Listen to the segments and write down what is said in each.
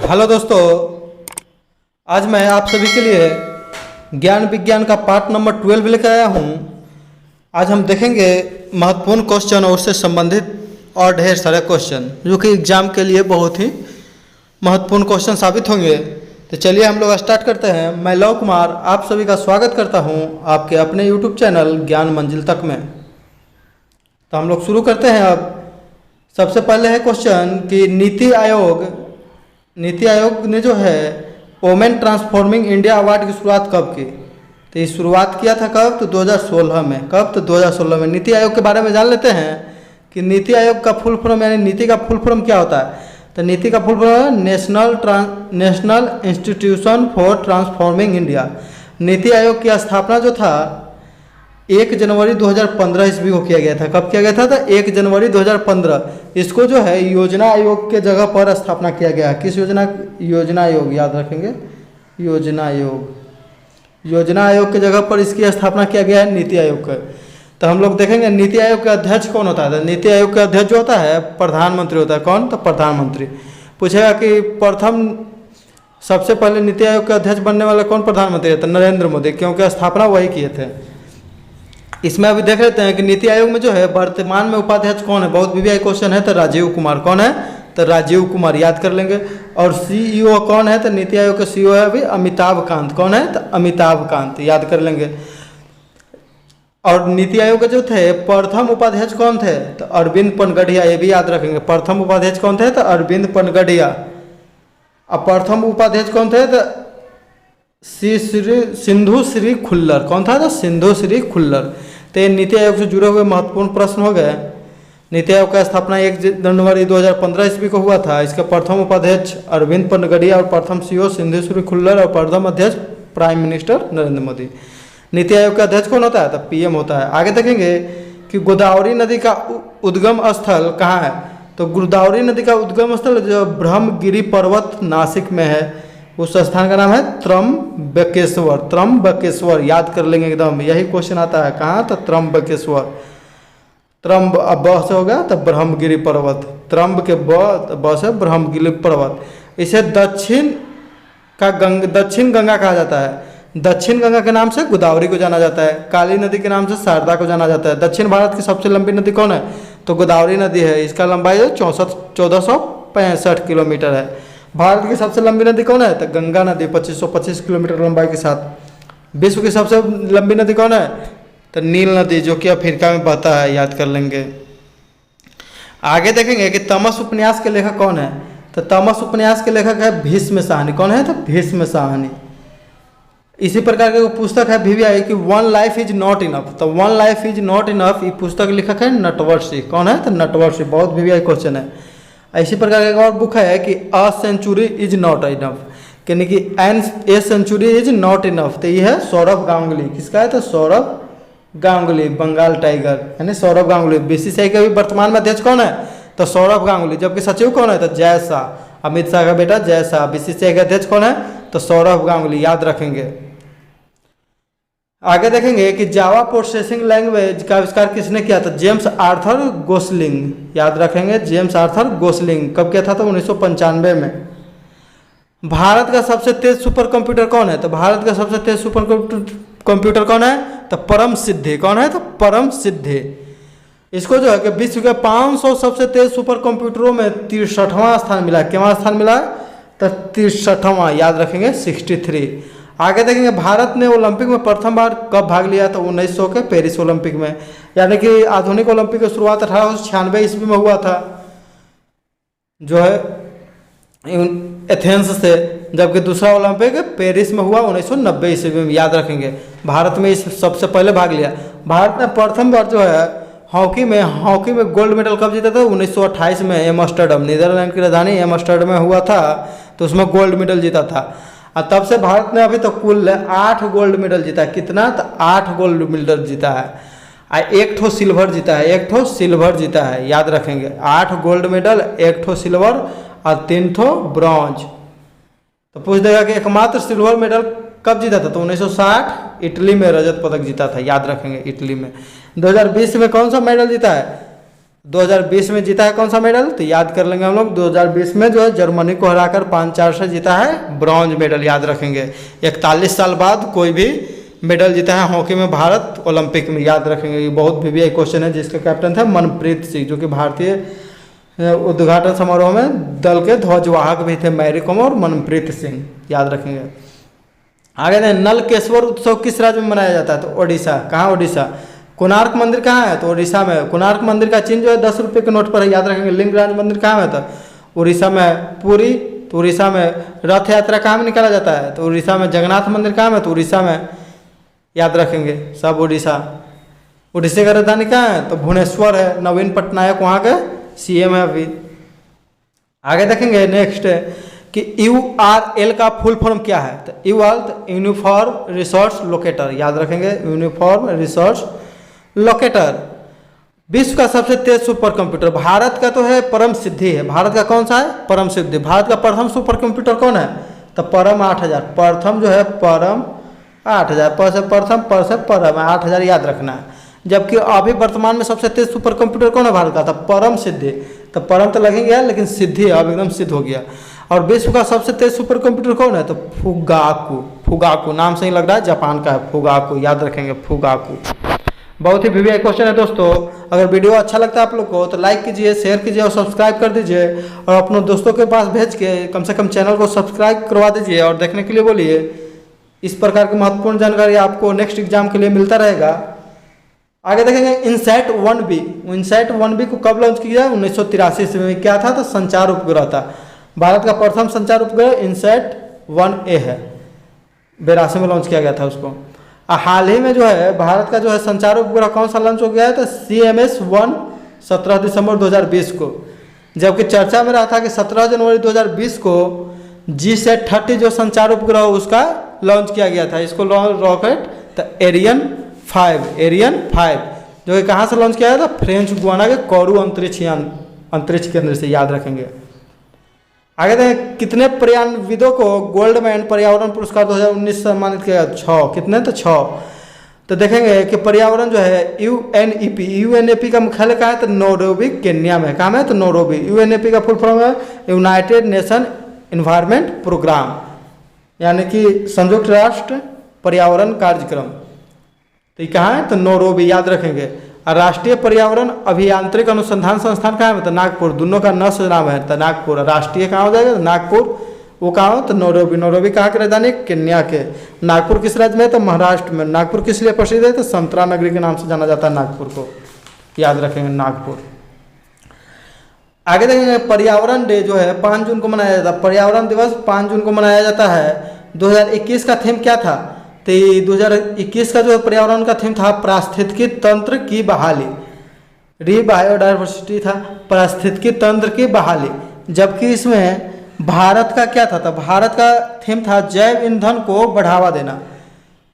Hello दोस्तों, आज मैं आप सभी के लिए ज्ञान विज्ञान का पार्ट नंबर 12 लेकर आया हूँ। आज हम देखेंगे महत्वपूर्ण क्वेश्चन और उससे संबंधित और ढेर सारे क्वेश्चन जो कि एग्जाम के लिए बहुत ही महत्वपूर्ण क्वेश्चन साबित होंगे। तो चलिए हम लोग स्टार्ट करते हैं। मैं लव कुमार आप सभी का स्वागत करता हूँ आपके अपने यूट्यूब चैनल ज्ञान मंजिल तक में। तो हम लोग शुरू करते हैं। अब सबसे पहले है क्वेश्चन कि नीति आयोग ने जो है वोमेन ट्रांसफॉर्मिंग इंडिया अवार्ड की शुरुआत कब की? तो ये शुरुआत किया था कब? तो 2016 में। कब? तो 2016 में। नीति आयोग के बारे में जान लेते हैं कि नीति आयोग का फुल फॉर्म यानी नीति का फुल फॉर्म क्या होता है। तो नीति का फुल फॉर्म है national institution for transforming India. NITI Aayog की स्थापना जो था 1 जनवरी 2015 ईस्वी को किया गया था। कब किया गया था? तो 1 जनवरी 2015। इसको जो है योजना आयोग के जगह पर स्थापना किया गया। किस योजना आयोग याद रखेंगे, योजना आयोग के जगह पर इसकी स्थापना किया गया है नीति आयोग का। तो हम लोग देखेंगे नीति आयोग के अध्यक्ष कौन होता है। तो नीति आयोग के अध्यक्ष जो होता है प्रधानमंत्री होता है। कौन? तो प्रधानमंत्री। पूछेगा कि प्रथम सबसे पहले नीति आयोग के अध्यक्ष बनने वाला कौन प्रधानमंत्री है? तो नरेंद्र मोदी, क्योंकि स्थापना वही किए थे। इसमें अभी देख लेते हैं कि नीति आयोग में जो है वर्तमान में उपाध्यक्ष कौन है। बहुत वीवीआई क्वेश्चन है। तो राजीव कुमार। कौन है? तो राजीव कुमार याद कर लेंगे। और सीईओ कौन है? तो नीति आयोग के सीईओ है अभी अमिताभ कांत। कौन है? तो अमिताभ कांत याद कर लेंगे। और नीति आयोग के जो थे प्रथम उपाध्यक्ष कौन थे? तो अरविंद पनगढ़िया। ये भी याद रखेंगे। प्रथम उपाध्यक्ष कौन थे? तो अरविंद पनगढ़िया। अब प्रथम उपाध्यक्ष कौन थे? तो सिंधु श्री खुल्लर। कौन था? तो सिंधु श्री खुल्लर। तो ये नीति आयोग से जुड़े हुए महत्वपूर्ण प्रश्न हो गए। नीति आयोग का स्थापना 1 जनवरी 2015 ईस्वी को हुआ था। इसके प्रथम उपाध्यक्ष अरविंद पनगढ़िया और प्रथम सीईओ सिंधु श्री खुल्लर और प्रथम अध्यक्ष प्राइम मिनिस्टर नरेंद्र मोदी। नीति आयोग का अध्यक्ष कौन होता है? तो पीएम होता है। आगे देखेंगे कि गोदावरी नदी का उद्गम स्थल कहाँ है। तो गोदावरी नदी का उद्गम स्थल जो ब्रह्मगिरी पर्वत नासिक में है, उस स्थान का नाम है त्रंबकेश्वर। त्रंबकेश्वर याद कर लेंगे एकदम। यही क्वेश्चन आता है। कहाँ? तो त्रंबकेश्वर। त्रंब अब ब से होगा तो ब्रह्मगिरी पर्वत। त्रंब के ब से ब्रह्मगिरी पर्वत। इसे दक्षिण गंगा कहा जाता है। दक्षिण गंगा के नाम से गोदावरी को जाना जाता है। काली नदी के नाम से शारदा को जाना जाता है। दक्षिण भारत की सबसे लंबी नदी कौन है? तो गोदावरी नदी है। इसका लंबाई 1465 किलोमीटर है। भारत की सबसे लंबी नदी कौन है? तो गंगा नदी 2525 किलोमीटर लंबाई के साथ। विश्व की सबसे लंबी नदी कौन है? तो नील नदी, जो कि अफ्रीका में बहता है। याद कर लेंगे। आगे देखेंगे कि तमस उपन्यास के लेखक कौन है। तो तमस उपन्यास के लेखक है भीष्म साहनी। कौन है? तो भीष्म साहनी। इसी प्रकार की पुस्तक है वीवीआई की one life is not enough. तो one life is not enough ये पुस्तक लेखक है नटवर। कौन है? तो नटवर। बहुत वीवीआई क्वेश्चन है। इसी प्रकार का एक और बुक है कि a century is not enough, यानी कि a century is not enough. तो ये है सौरभ गांगुली। किसका है? तो सौरभ गांगुली, बंगाल टाइगर यानी सौरभ गांगुली। बीसीसीआई के भी वर्तमान में अध्यक्ष कौन है? तो सौरभ गांगुली। जबकि सचिव कौन है? तो जय शाह, अमित शाह का बेटा जय शाह। बीसीसीआई के अध्यक्ष कौन है? तो सौरभ गांगुली याद रखेंगे। आगे देखेंगे कि जावा प्रोसेसिंग लैंग्वेज का आविष्कार किसने किया था? James Arthur Gosling. याद रखेंगे जेम्स आर्थर गोसलिंग। कब किया था? तो 1995 में। भारत का सबसे तेज सुपर कंप्यूटर कौन है? तो भारत का सबसे तेज सुपर कंप्यूटर कौन है? तो परम सिद्धि। कौन है? तो परम सिद्धि। इसको जो है कि विश्व के 500 सबसे तेज सुपर कंप्यूटरों में 63वां स्थान मिला। कितना स्थान मिला? तो 63वां। याद रखेंगे 63। आगे देखेंगे भारत ने ओलंपिक में प्रथम बार कब भाग लिया? तो 1900 के पेरिस ओलंपिक में। यानी कि आधुनिक ओलंपिक की शुरुआत 1896 ईस्वी में हुआ था जो है एथेंस से। जबकि दूसरा ओलंपिक पेरिस में हुआ 1990 ईस्वी में। याद रखेंगे भारत में इस सबसे पहले भाग लिया। भारत ने प्रथम बार जो है हॉकी में गोल्ड मेडल कब जीता था? 1928 में एम्स्टर्डम, नीदरलैंड की राजधानी एम्स्टर्डम में हुआ था। तो उसमें गोल्ड मेडल जीता था। और तब से भारत ने अभी तो कुल 8 गोल्ड मेडल जीता है। कितना? तो 8 गोल्ड मेडल जीता है। और 1 ठो सिल्वर जीता है। 1 ठो सिल्वर जीता है। याद रखेंगे 8 गोल्ड मेडल, 1 ठो सिल्वर और 3 ठो ब्रॉन्ज। तो पूछ देगा कि एकमात्र सिल्वर मेडल कब जीता था? तो 1960 इटली में रजत पदक जीता था। याद रखेंगे इटली में। 2020 में कौन सा मेडल जीता है? 2020 में जीता है कौन सा मेडल, तो याद कर लेंगे हम लोग 2020 में जो है जर्मनी को हराकर 5-4 से जीता है ब्रॉन्ज मेडल, याद रखेंगे। 41 साल बाद कोई भी मेडल जीता है हॉकी में भारत ओलंपिक में, याद रखेंगे। ये बहुत वीवीआई क्वेश्चन है, जिसका कैप्टन था मनप्रीत सिंह, जो कि भारतीय उद्घाटन समारोह में दल के ध्वजवाहक भी थे, मैरी कॉम और मनप्रीत सिंह, याद रखेंगे। आगे देखें, नलकेश्वर उत्सव किस राज्य में मनाया जाता है, तो ओडिशा। कहाँ ओडिशा? कोणार्क मंदिर कहाँ है, तो उड़ीसा में। कोणार्क मंदिर का चिन्ह जो है 10 रुपये के नोट पर है, याद रखेंगे। लिंगराज मंदिर कहाँ है, तो उड़ीसा में। पुरी, तो उड़ीसा में। रथ यात्रा कहाँ में निकाला जाता है, तो उड़ीसा में। जगन्नाथ मंदिर कहाँ में, तो उड़ीसा में, याद रखेंगे सब उड़ीसा। उड़ीसा का राजधानी कहाँ है, तो भुवनेश्वर है। नवीन पटनायक वहाँ के सीएम है अभी। आगे देखेंगे नेक्स्ट कि URL का फुल फॉर्म क्या है, तो URL यूनिफॉर्म रिसोर्स लोकेटर, याद रखेंगे। Uniform resource locator. विश्व का सबसे तेज सुपर कंप्यूटर, भारत का तो है परम सिद्धि है। भारत का कौन सा है, परम सिद्धि। भारत का प्रथम सुपर कंप्यूटर कौन है, तो परम 8000। प्रथम जो है परम 8000, पर से प्रथम, पर से परम, 8000 याद रखना है। जबकि अभी वर्तमान में सबसे तेज सुपर कंप्यूटर कौन है भारत का, तो परम सिद्धि। तो परम तो लगेंगे लेकिन सिद्धि अब एकदम सिद्ध हो गया। और विश्व का सबसे तेज सुपर कंप्यूटर कौन है, तो फुगाकू। फुगाकू नाम से ही लग रहा है जापान का है, फुगाकू, याद रखेंगे फुगाकू। बहुत ही वीवीआई क्वेश्चन है दोस्तों। अगर वीडियो अच्छा लगता है आप लोग को तो लाइक कीजिए, शेयर कीजिए और सब्सक्राइब कर दीजिए, और अपने दोस्तों के पास भेज के कम से कम चैनल को सब्सक्राइब करवा दीजिए और देखने के लिए बोलिए। इस प्रकार की महत्वपूर्ण जानकारी आपको नेक्स्ट एग्जाम के लिए मिलता रहेगा। आगे देखेंगे इनसैट 1B। इनसैट 1B को कब लॉन्च किया, 1983 में। क्या था, तो संचार उपग्रह था। भारत का प्रथम संचार उपग्रह इनसैट 1A है, 82 में लॉन्च किया गया था उसको। हाल ही में जो है भारत का जो है संचार उपग्रह कौन सा लॉन्च हो गया है, तो CMS-1 17 दिसंबर 2020 को। जबकि चर्चा में रहा था कि 17 जनवरी 2020 को GSAT-30 जो संचार उपग्रह उसका लॉन्च किया गया था। इसको रॉकेट तो एरियन 5 जो कि कहाँ से लॉन्च किया गया था, फ्रेंच गुआना के कोरू अंतरिक्ष केंद्र से, याद रखेंगे। आगे देखें कितने पर्यावरणविदों को गोल्डमैन पर्यावरण पुरस्कार 2019 सम्मानित किया गया, 6। कितने, तो 6। तो देखेंगे कि पर्यावरण जो है UNEP का मुख्यालय कहाँ है, तो नैरोबी केन्या में। कहाँ है, तो नैरोबी। UNEP का फुल फॉर्म है यूनाइटेड नेशन एनवायरनमेंट प्रोग्राम, यानी कि संयुक्त राष्ट्र पर्यावरण कार्यक्रम। तो ये कहाँ है, तो नैरोबी, याद रखेंगे। और राष्ट्रीय पर्यावरण अभियांत्रिक अनुसंधान संस्थान कहाँ है, तो नागपुर। दोनों का न से नाम है, तो नागपुर। राष्ट्रीय कहाँ हो जाएगा, तो नागपुर। वो कहाँ हो, तो नैरोबी। नैरोबी कहाँ की राजधानी, केन्या के। नागपुर किस राज्य में है, तो महाराष्ट्र में। नागपुर किस लिए प्रसिद्ध है, तो संतरा नगरी के नाम से जाना जाता है नागपुर को, याद रखेंगे नागपुर। आगे देखेंगे पर्यावरण डे जो है 5 जून को मनाया जाता है। पर्यावरण दिवस 5 जून को मनाया जाता है। 2021 का थीम क्या था, तो 2021 का जो पर्यावरण का थीम था पारिस्थितिकी तंत्र की बहाली, बायोडायवर्सिटी था, पारिस्थितिकी तंत्र की बहाली। जबकि इसमें भारत का क्या था, तो भारत का थीम था जैव ईंधन को बढ़ावा देना,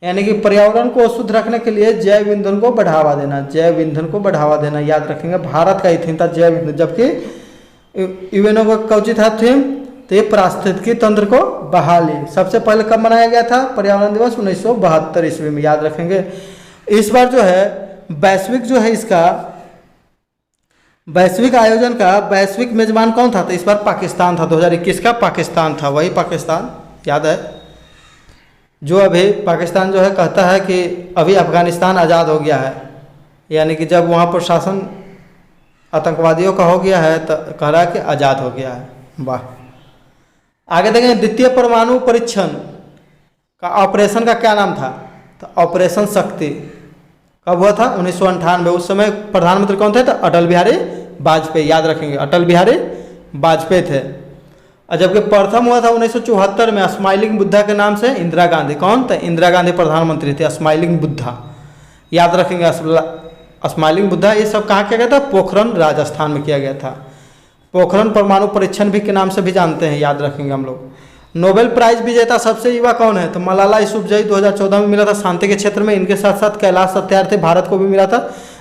यानी कि पर्यावरण को शुद्ध रखने के लिए जैव ईंधन को बढ़ावा देना, जैव ईंधन को बढ़ावा देना, याद रखेंगे। भारत का ही थीम था जैव ईंधन, जबकि यूएनओ का कौची था थीम, तो ये पारिस्थितिकी तंत्र को बहाली। सबसे पहले कब मनाया गया था पर्यावरण दिवस, 1972 ईस्वी में, याद रखेंगे। इस बार जो है वैश्विक जो है इसका वैश्विक आयोजन का वैश्विक मेजबान कौन था, तो इस बार पाकिस्तान था। 2021 का पाकिस्तान था, वही पाकिस्तान, याद है। जो अभी पाकिस्तान जो है कहता है कि अभी अफगानिस्तान आज़ाद हो गया है, यानी कि जब वहाँ पर शासन आतंकवादियों का हो गया है तो कह रहा है कि आज़ाद हो गया है। वाह। आगे देखें द्वितीय परमाणु परीक्षण का ऑपरेशन का क्या नाम था, तो ऑपरेशन शक्ति। कब हुआ था, 1998। उस समय प्रधानमंत्री कौन थे, तो अटल बिहारी वाजपेयी, याद रखेंगे। अटल बिहारी वाजपेयी थे। और जबकि प्रथम हुआ था 1974 में स्माइलिंग बुद्धा के नाम से इंदिरा गांधी। कौन, तो इंदिरा गांधी प्रधानमंत्री थे। स्माइलिंग बुद्धा, याद रखेंगे। स्माइलिंग बुद्धा। ये सब कहाँ किया गया था, पोखरण राजस्थान में किया गया था। पोखरण परमाणु परीक्षण भी के नाम से भी जानते हैं, याद रखेंगे हम लोग। नोबेल प्राइज विजेता सबसे युवा कौन है, तो मलाला यूसुफजई 2014 में मिला था शांति के क्षेत्र में। इनके साथ साथ कैलाश सत्यार्थी भारत को भी मिला था,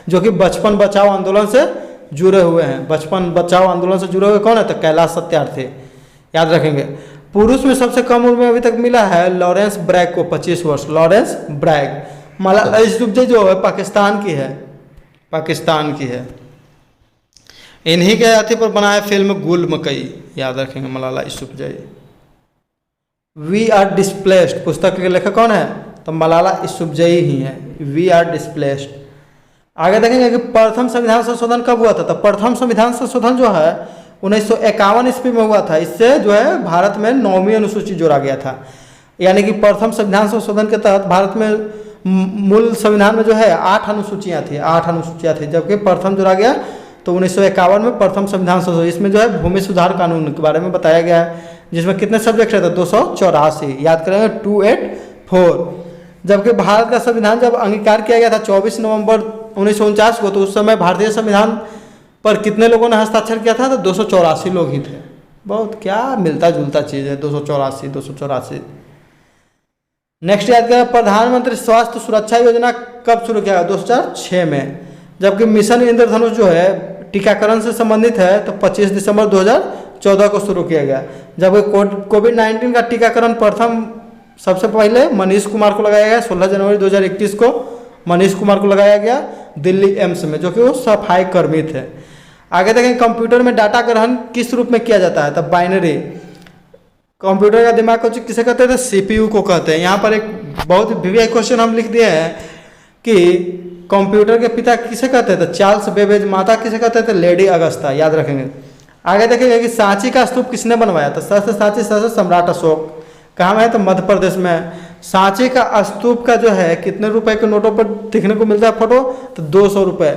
जो कि बचपन बचाओ आंदोलन से जुड़े हुए हैं। बचपन बचाओ आंदोलन से जुड़े हुए कौन है, तो कैलाश सत्यार्थी, याद रखेंगे। पुरुष में सबसे कम उम्र में अभी तक मिला है लॉरेंस ब्रैग को, 25 वर्ष, लॉरेंस ब्रैग। मलाला यूसुफजई जो है पाकिस्तान की है, पाकिस्तान की है। इन्हीं के अथी पर बनाया फिल्म गुल मकई, याद रखेंगे, Malala Yousafzai. We are displaced पुस्तक के लेखक कौन है? तो मलाला यूसुफजई ही है। We are displaced. आगे देखेंगे कि प्रथम संविधान संशोधन कब हुआ था? तो प्रथम संविधान संशोधन जो है 1951 ईस्वी में हुआ था। इससे जो है भारत में 9वीं अनुसूची जोड़ा गया था। यानी कि प्रथम संविधान संशोधन के तहत भारत में मूल संविधान में जो है 8 अनुसूचियाँ थी, जबकि प्रथम जोड़ा गया तो 1951 में प्रथम संविधान संशोधन। इसमें जो है भूमि सुधार कानून के बारे में बताया गया है, जिसमें कितने सब्जेक्ट रहते? 284, याद करेंगे 284। जबकि भारत का संविधान जब अंगीकार किया गया था 24 नवंबर 1949 को, तो उस समय भारतीय संविधान पर कितने लोगों ने हस्ताक्षर किया था? तो 284 लोग ही थे। बहुत क्या मिलता जुलता चीज़ है, 284। नेक्स्ट याद करें, प्रधानमंत्री स्वास्थ्य सुरक्षा योजना कब शुरू किया गया? 2006 में। जबकि मिशन इंद्रधनुष जो है टीकाकरण से संबंधित है, तो 25 दिसंबर 2014 को शुरू किया गया। जबकि कोविड-19 का टीकाकरण प्रथम सबसे पहले मनीष कुमार को लगाया गया 16 जनवरी 2021 को। मनीष कुमार को लगाया गया दिल्ली एम्स में, जो कि वो सफाई कर्मी थे। आगे देखें, कंप्यूटर में डाटा ग्रहण किस रूप में किया जाता है? तो बाइनरी। कंप्यूटर का दिमाग को किसे कहते हैं? तो सीपीयू को कहते हैं। यहाँ पर एक बहुत वीवीआई क्वेश्चन हम लिख दिए हैं कि कंप्यूटर के पिता किसे कहते थे? Charles Babbage. माता किसे कहते थे? लेडी अगस्ता, याद रखेंगे। आगे देखेंगे कि सांची का स्तूप किसने बनवाया? तो सहस्त्र सांची सहस्त्र सम्राट अशोक। कहाँ में है? तो मध्य प्रदेश में। सांची का स्तूप का जो है कितने रुपए के नोटों पर देखने को मिलता है फोटो? तो 200 रुपये।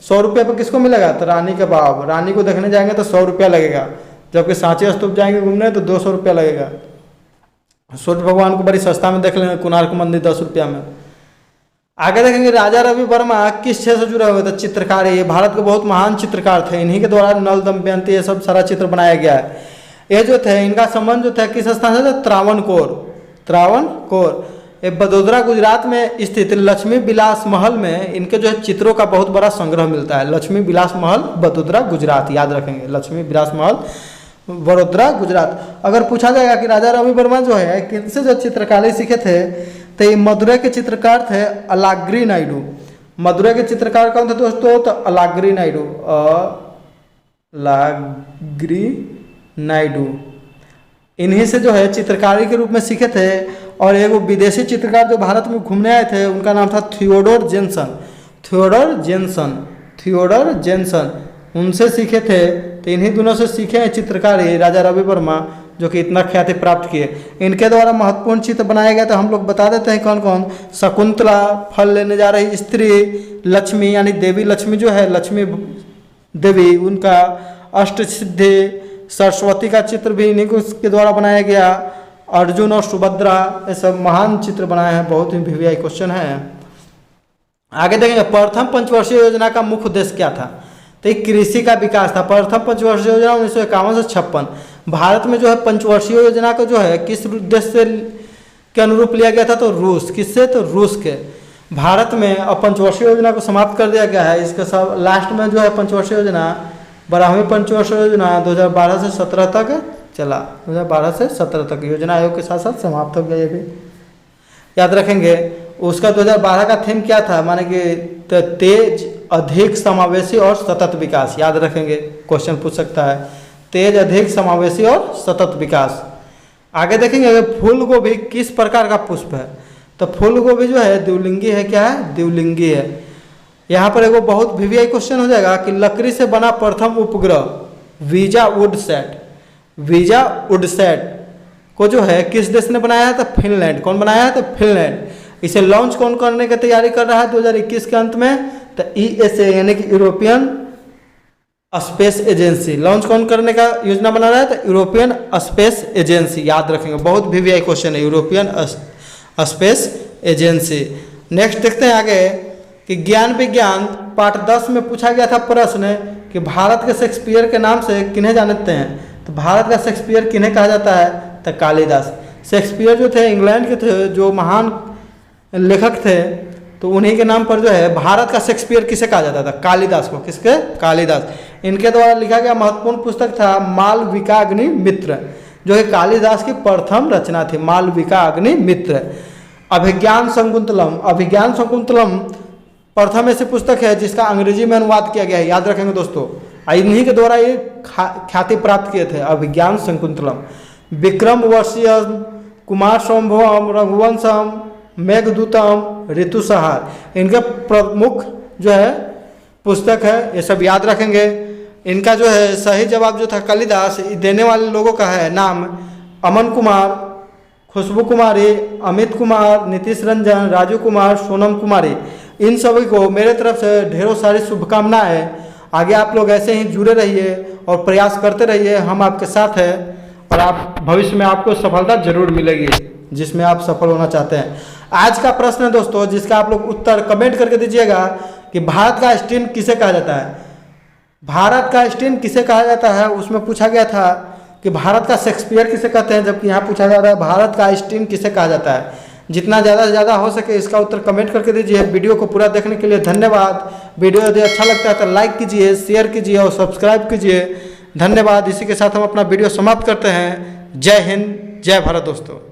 100 रुपये पर किसको मिलेगा? तो रानी के बाब। रानी को देखने जाएंगे तो 100 रुपया लगेगा, जबकि सांची स्तूप जाएंगे घूमने तो 200 रुपया लगेगा। सूर्य भगवान को बड़ी सस्ता में देख लेंगे, कोणार्क मंदिर 10 रुपया में। आगे देखेंगे, राजा रवि वर्मा किस क्षेत्र से जुड़े हुए थे? चित्रकारी। ये भारत के बहुत महान चित्रकार थे। इन्हीं के द्वारा नल दमयंती ये सब सारा चित्र बनाया गया है। ये जो थे इनका संबंध जो था किस स्थान से? त्रावणकोर। ये बड़ोदरा गुजरात में स्थित लक्ष्मी विलास महल में इनके जो है चित्रों का बहुत बड़ा संग्रह मिलता है। लक्ष्मी विलास महल, बड़ोदरा गुजरात, याद रखेंगे। लक्ष्मी विलास महल, बड़ोदरा गुजरात। अगर पूछा जाएगा कि राजा रवि वर्मा जो है किनसे जो चित्रकारी सीखे थे, तो ये मदुरै के चित्रकार थे अलाग्री नायडू। मदुरै के चित्रकार कौन थे दोस्तों? तो अलाग्री नायडू। इन्हीं से जो है चित्रकारी के रूप में सीखे थे। और एक विदेशी चित्रकार जो भारत में घूमने आए थे, उनका नाम था थियोडोर जेन्सन। उनसे सीखे थे। तो इन्हीं दोनों से सीखे हैं चित्रकारी राजा रवि वर्मा, जो कि इतना ख्याति प्राप्त किए। इनके द्वारा महत्वपूर्ण चित्र बनाया गया, तो हम लोग बता देते हैं कौन कौन। शकुंतला, फल लेने जा रही स्त्री, लक्ष्मी यानी देवी लक्ष्मी जो है, लक्ष्मी देवी, उनका अष्टसिद्धि, सरस्वती का चित्र भी इन्हीं के द्वारा बनाया गया। अर्जुन और सुभद्रा, ये सब महान चित्र बनाए हैं। बहुत ही वीवीआई क्वेश्चन है। आगे देखेंगे, प्रथम पंचवर्षीय योजना का मुख्य उद्देश्य क्या था? तो ये कृषि का विकास था। प्रथम पंचवर्षीय योजना 1951 से 56। भारत में जो है पंचवर्षीय योजना को जो है किस उद्देश्य के अनुरूप लिया गया था? तो रूस। किससे? तो रूस के। भारत में अब पंचवर्षीय योजना को समाप्त कर दिया गया है। इसका सब लास्ट में जो है पंचवर्षीय योजना, 12वीं पंचवर्षीय योजना 2012 से 17 तक चला। 2012 से 17 तक योजना आयोग के साथ साथ समाप्त हो गया। ये भी याद रखेंगे। उसका 2012 का थीम क्या था? माने कि तेज, अधिक, समावेशी और सतत विकास। याद रखेंगे, क्वेश्चन पूछ सकता है। तेज, अधिक, समावेशी और सतत विकास। आगे देखेंगे, फूल गोभी किस प्रकार का पुष्प है? तो फूल गोभी जो है द्विलिंगी है। क्या है? द्विलिंगी है। यहाँ पर एक बहुत वीवीआई क्वेश्चन हो जाएगा कि लकड़ी से बना प्रथम उपग्रह वीजा वुडसैट को जो है किस देश ने बनाया है? तो फिनलैंड। कौन बनाया है? तो फिनलैंड। इसे लॉन्च कौन करने की तैयारी कर रहा है 2021 के अंत में? तो ईएसए यानी कि यूरोपियन स्पेस एजेंसी। लॉन्च कौन करने का योजना बना रहा है? तो यूरोपियन स्पेस एजेंसी। याद रखेंगे, बहुत वीवीआई क्वेश्चन है, यूरोपियन स्पेस एजेंसी। नेक्स्ट देखते हैं आगे कि ज्ञान विज्ञान पाठ 10 में पूछा गया था प्रश्न कि भारत के शेक्सपियर के नाम से किन्हें जानते हैं? तो भारत का शेक्सपियर किन्हें कहा जाता है? तो कालिदास। शेक्सपियर जो थे इंग्लैंड के थे, जो महान लेखक थे, तो उन्हीं के नाम पर जो है भारत का शेक्सपियर किसे कहा जाता था? कालिदास को। किसके? कालिदास। इनके द्वारा लिखा गया महत्वपूर्ण पुस्तक था मालविका अग्निमित्र, जो कि कालिदास की प्रथम रचना थी। मालविका अग्निमित्र। अभिज्ञान शकुंतलम प्रथम ऐसी पुस्तक है जिसका अंग्रेजी में अनुवाद किया गया है। याद रखेंगे दोस्तों, इन्हीं के द्वारा ये ख्याति प्राप्त किए थे। अभिज्ञान शकुंतलम, विक्रम वर्षीयम, कुमार संभवम, रघुवंशम, मेघदूतम, ऋतुसंहार इनके प्रमुख जो है पुस्तक है। ये सब याद रखेंगे। इनका जो है सही जवाब जो था कालिदास, देने वाले लोगों का है नाम अमन कुमार, खुशबू कुमारी, अमित कुमार, नीतीश रंजन, राजू कुमार, सोनम कुमारी। इन सभी को मेरे तरफ से ढेरों सारी शुभकामनाएं। आगे आप लोग ऐसे ही जुड़े रहिए और प्रयास करते रहिए, हम आपके साथ हैं और आप भविष्य में आपको सफलता जरूर मिलेगी जिसमें आप सफल होना चाहते हैं। आज का प्रश्न है दोस्तों, जिसका आप लोग उत्तर कमेंट करके दीजिएगा कि भारत का आइंस्टीन किसे कहा जाता है। भारत का आइंस्टीन किसे कहा जाता है, उसमें पूछा गया था कि भारत का शेक्सपियर किसे कहते हैं, जबकि यहाँ पूछा जा रहा है भारत का आइंस्टीन किसे कहा जाता है। जितना ज़्यादा से ज़्यादा हो सके इसका उत्तर कमेंट करके दीजिए। वीडियो को पूरा देखने के लिए धन्यवाद। वीडियो यदि अच्छा लगता है तो लाइक कीजिए, शेयर कीजिए और सब्सक्राइब कीजिए। धन्यवाद। इसी के साथ हम अपना वीडियो समाप्त करते हैं। जय हिंद, जय भारत दोस्तों।